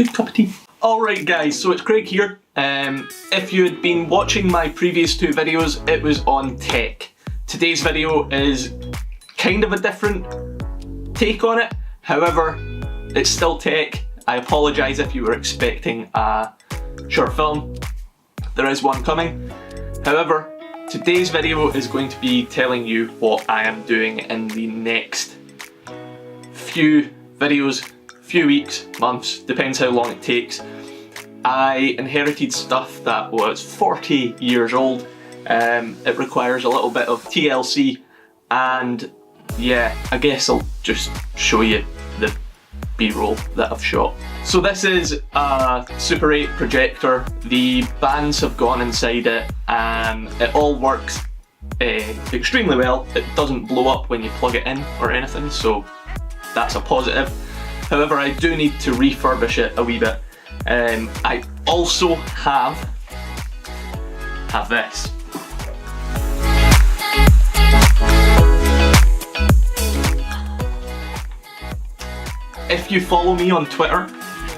good cup of tea. Alright guys, so it's Craig here. If you had been watching my previous two videos, it was on tech. Today's video is kind of a different take on it. However, it's still tech. I apologise if you were expecting a short film. There is one coming. However, today's video is going to be telling you what I am doing in the next few videos, few weeks, months, depends how long it takes. I inherited stuff that was 40 years old. It requires a little bit of TLC, and yeah, I guess I'll just show you the B-roll that I've shot. So this is a Super 8 projector. The bands have gone inside it and it all works extremely well. It doesn't blow up when you plug it in or anything, so that's a positive. However, I do need to refurbish it a wee bit. I also have this. If you follow me on Twitter,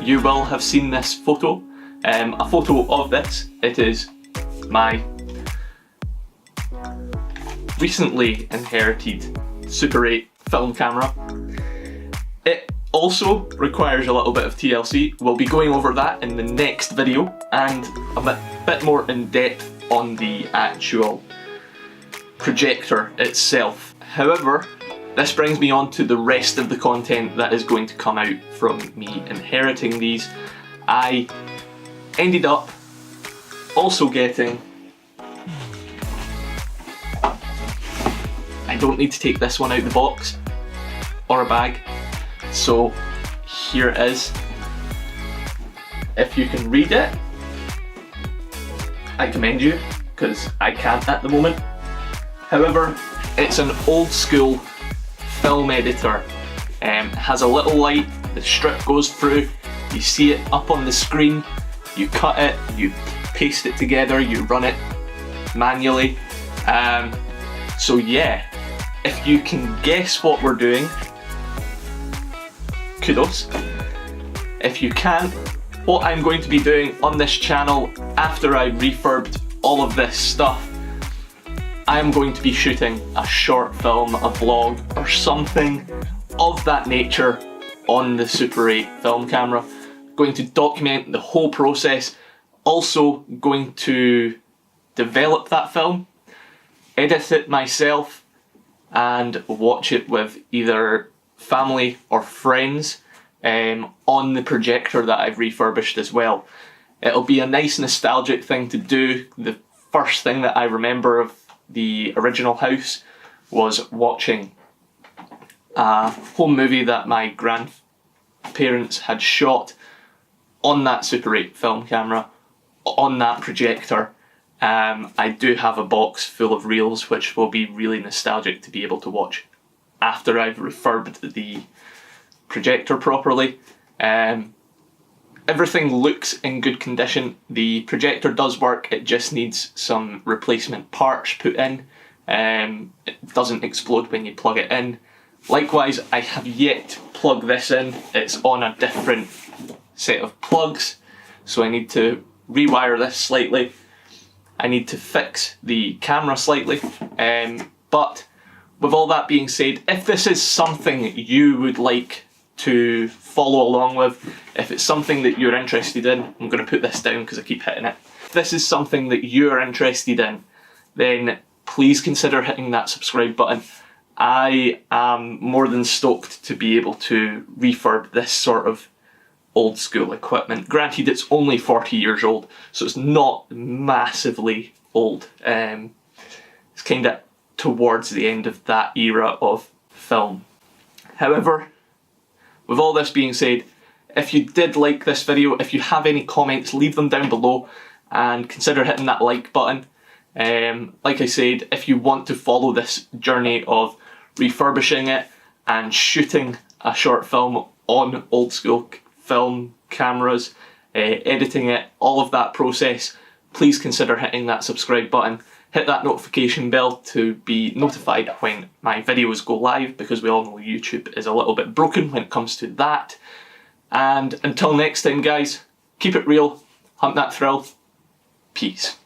you will have seen this photo. A photo of this. It is my recently inherited Super 8 film camera. It also requires a little bit of TLC. We'll be going over that in the next video and a bit more in depth on the actual projector itself. However, this brings me on to the rest of the content that is going to come out from me inheriting these. I ended up also getting, I don't need to take this one out of the box or a bag. So here it is. If you can read it, I commend you, because I can't at the moment. However, it's an old school film editor. It has a little light, the strip goes through, you see it up on the screen, you cut it, you paste it together, you run it manually. So yeah, if you can guess what we're doing, kudos. If you can't, what I'm going to be doing on this channel after I refurbed all of this stuff, I am going to be shooting a short film, a vlog, or something of that nature on the Super 8 film camera. Going to document the whole process, also going to develop that film, edit it myself, and watch it with either family or friends on the projector that I've refurbished as well. It'll be a nice nostalgic thing to do. The first thing that I remember of the original house was watching a home movie that my grandparents had shot on that Super 8 film camera, on that projector. I do have a box full of reels which will be really nostalgic to be able to watch after I've refurbed the projector properly. Everything looks in good condition. The projector does work, it just needs some replacement parts put in. It doesn't explode when you plug it in. Likewise, I have yet to plug this in. It's on a different set of plugs, so I need to rewire this slightly. I need to fix the camera slightly, but with all that being said, if this is something you would like to follow along with, if it's something that you're interested in, I'm going to put this down because I keep hitting it. If this is something that you're interested in, then please consider hitting that subscribe button. I am more than stoked to be able to refurb this sort of old school equipment. Granted, it's only 40 years old, so it's not massively old. It's kind of towards the end of that era of film. However, with all this being said, if you did like this video, if you have any comments, leave them down below and consider hitting that like button. Like I said, if you want to follow this journey of refurbishing it and shooting a short film on old school film cameras, editing it, all of that process, please consider hitting that subscribe button. Hit that notification bell to be notified when my videos go live, because we all know YouTube is a little bit broken when it comes to that. And until next time guys, keep it real, hunt that thrill, peace.